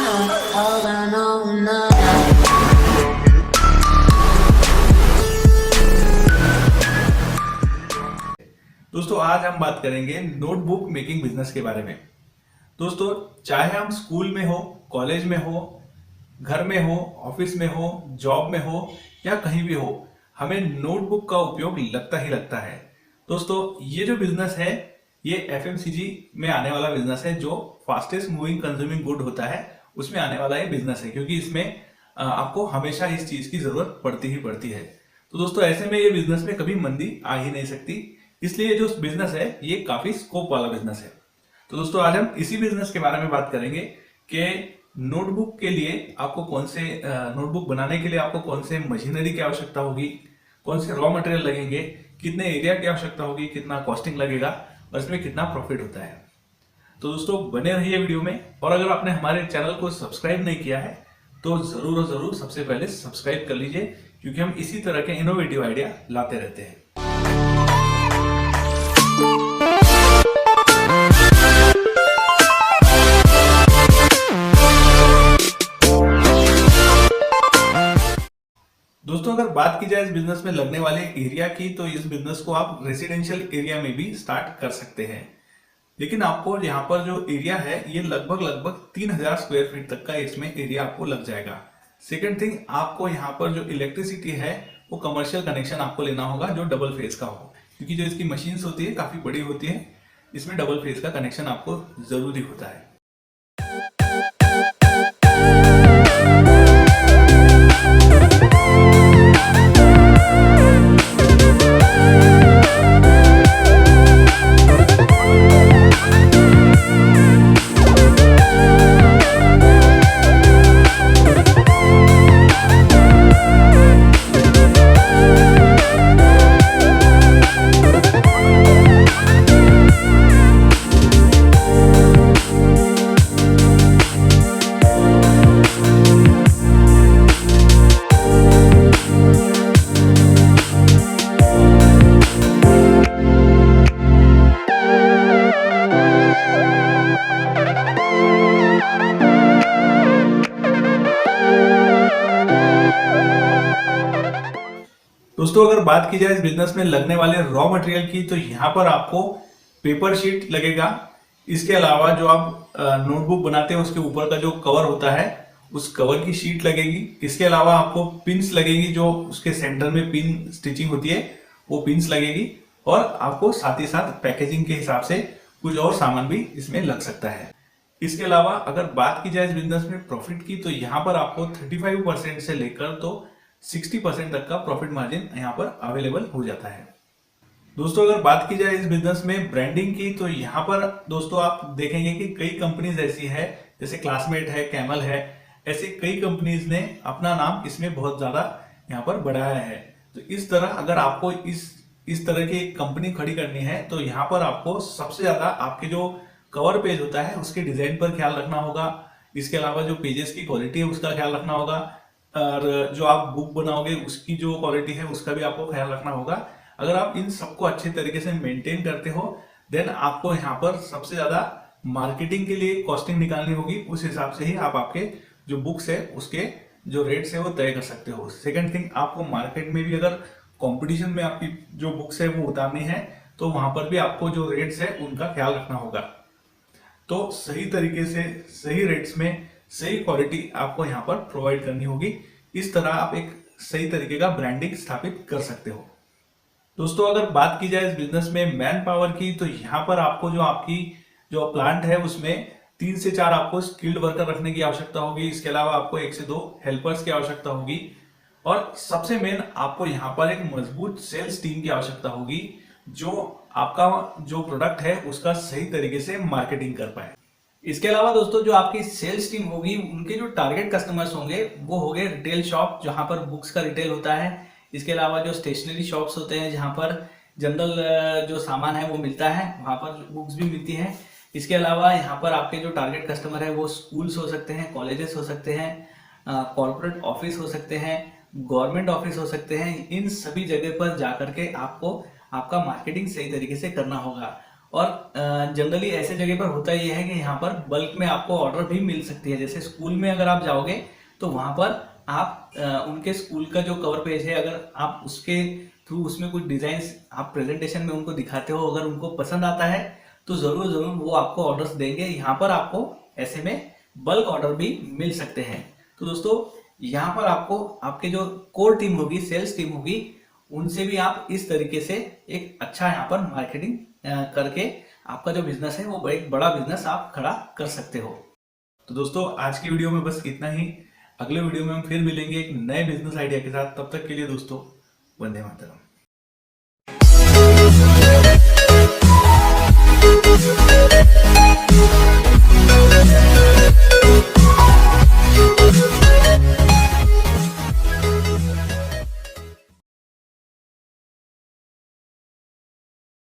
all I know now. दोस्तों आज हम बात करेंगे नोटबुक मेकिंग बिजनेस के बारे में। दोस्तों चाहे हम स्कूल में हो, कॉलेज में हो, घर में हो, ऑफिस में हो, जॉब में हो या कहीं भी हो, हमें नोटबुक का उपयोग लगता ही लगता है। दोस्तों ये जो बिजनेस है ये एफएमसीजी में आने वाला बिजनेस है, जो फास्टेस्ट मूविंग कंज्यूमिंग गुड होता है उसमें आने वाला ये बिजनेस है, क्योंकि इसमें आपको हमेशा इस चीज की जरूरत पड़ती ही पड़ती है। तो दोस्तों ऐसे में ये बिजनेस में कभी मंदी आ ही नहीं सकती, इसलिए जो बिजनेस है ये काफी स्कोप वाला बिजनेस है। तो दोस्तों आज हम इसी बिजनेस के बारे में बात करेंगे कि नोटबुक के लिए आपको कौन से नोटबुक बनाने के लिए आपको कौन से मशीनरी की आवश्यकता होगी, कौन से रॉ मटेरियल लगेंगे, कितने एरिया की आवश्यकता होगी, कितना कॉस्टिंग लगेगा और इसमें कितना प्रॉफिट होता है। तो दोस्तों बने रहिए वीडियो में, और अगर आपने हमारे चैनल को सब्सक्राइब नहीं किया है तो जरूर और जरूर सबसे पहले सब्सक्राइब कर लीजिए, क्योंकि हम इसी तरह के इनोवेटिव आइडिया लाते रहते हैं। दोस्तों अगर बात की जाए इस बिजनेस में लगने वाले एरिया की, तो इस बिजनेस को आप रेसिडेंशियल एरिया में भी स्टार्ट कर सकते हैं, लेकिन आपको यहाँ पर जो एरिया है ये लगभग 3000 स्क्वायर फीट तक का इसमें एरिया आपको लग जाएगा। सेकंड थिंग, आपको यहाँ पर जो इलेक्ट्रिसिटी है वो कमर्शियल कनेक्शन आपको लेना होगा जो डबल फेज का हो, क्योंकि जो इसकी मशीन्स होती है काफी बड़ी होती है, इसमें डबल फेज का कनेक्शन आपको जरूरी होता है। दोस्तों अगर बात की जाए इस बिजनेस में लगने वाले रॉ मटेरियल की, तो यहाँ पर आपको पेपर शीट लगेगा। इसके अलावा जो आप नोटबुक बनाते हैं उसके ऊपर का जो कवर होता है उस कवर की शीट लगेगी। इसके अलावा आपको पिन्स लगेगी, जो उसके सेंटर में पिन स्टिचिंग होती है वो पिन्स लगेगी, और आपको साथ ही साथ पैकेजिंग के हिसाब से कुछ और सामान भी इसमें लग सकता है। इसके अलावा अगर बात की जाए इस बिजनेस में प्रॉफिट की, तो यहाँ पर आपको 35% से लेकर तो 60% तक का प्रॉफिट मार्जिन यहाँ पर अवेलेबल हो जाता है। दोस्तों अगर बात की जाए इस बिजनेस में ब्रांडिंग की, तो यहाँ पर दोस्तों आप देखेंगे कि कई कंपनीज ऐसी है, जैसे क्लासमेट है, कैमल है, ऐसे कई कंपनीज ने अपना नाम इसमें बहुत ज्यादा यहाँ पर बढ़ाया है। तो इस तरह अगर आपको इस तरह की एक कंपनी खड़ी करनी है, तो यहाँ पर आपको सबसे ज्यादा आपके जो कवर पेज होता है उसके डिजाइन पर ख्याल रखना होगा। इसके अलावा जो पेजेस की क्वालिटी है उसका ख्याल रखना होगा, और जो आप बुक बनाओगे उसकी जो क्वालिटी है उसका भी आपको ख्याल रखना होगा। अगर आप इन सबको अच्छे तरीके से मेंटेन करते हो, देन आपको यहाँ पर सबसे ज्यादा मार्केटिंग के लिए कॉस्टिंग निकालनी होगी। उस हिसाब से ही आप आपके जो बुक्स है उसके जो रेट्स है वो तय कर सकते हो। सेकंड थिंग, आपको मार्केट में भी अगर कंपटीशन में आपकी जो बुक्स है वो उतारनी है, तो वहां पर भी आपको जो रेट्स है उनका ख्याल रखना होगा। तो सही तरीके से सही रेट्स में सही क्वालिटी आपको यहाँ पर प्रोवाइड करनी होगी। इस तरह आप एक सही तरीके का ब्रांडिंग स्थापित कर सकते हो। दोस्तों अगर बात की जाए इस बिजनेस में मैन पावर की, तो यहाँ पर आपको जो आपकी जो प्लांट है उसमें 3 से 4 आपको स्किल्ड वर्कर रखने की आवश्यकता होगी। इसके अलावा आपको 1 से 2 हेल्पर्स की आवश्यकता होगी, और सबसे मेन आपको यहाँ पर एक मजबूत सेल्स टीम की आवश्यकता होगी, जो आपका जो प्रोडक्ट है उसका सही तरीके से मार्केटिंग कर पाए। इसके अलावा दोस्तों जो आपकी सेल्स टीम होगी, उनके जो टारगेट कस्टमर्स होंगे वो होंगे रिटेल शॉप, जहां पर बुक्स का रिटेल होता है। इसके अलावा जो स्टेशनरी शॉप्स होते हैं, जहां पर जनरल जो सामान है वो मिलता है, वहां पर बुक्स भी मिलती हैं। इसके अलावा यहाँ पर आपके जो टारगेट कस्टमर है वो स्कूल्स हो सकते हैं, कॉलेजेस हो सकते हैं, कॉर्पोरेट ऑफिस हो सकते हैं, गवर्नमेंट ऑफिस हो सकते हैं। इन सभी जगह पर जा करके आपको आपका मार्केटिंग सही तरीके से करना होगा। और जनरली ऐसे जगह पर होता ये है कि यहाँ पर बल्क में आपको ऑर्डर भी मिल सकती है। जैसे स्कूल में अगर आप जाओगे तो वहाँ पर आप उनके स्कूल का जो कवर पेज है, अगर आप उसके थ्रू उसमें कुछ डिजाइन्स आप प्रेजेंटेशन में उनको दिखाते हो, अगर उनको पसंद आता है तो ज़रूर ज़रूर वो आपको ऑर्डर्स देंगे। यहाँ पर आपको ऐसे में बल्क ऑर्डर भी मिल सकते हैं। तो दोस्तों यहाँ पर आपको आपके जो कोर टीम होगी, सेल्स टीम होगी, उनसे भी आप इस तरीके से एक अच्छा यहाँ पर मार्केटिंग करके आपका जो बिजनेस है वो एक बड़ा बिजनेस आप खड़ा कर सकते हो। तो दोस्तों आज की वीडियो में बस इतना ही। अगले वीडियो में हम फिर मिलेंगे एक नए बिजनेस आइडिया के साथ। तब तक के लिए दोस्तों, वंदे मातरम।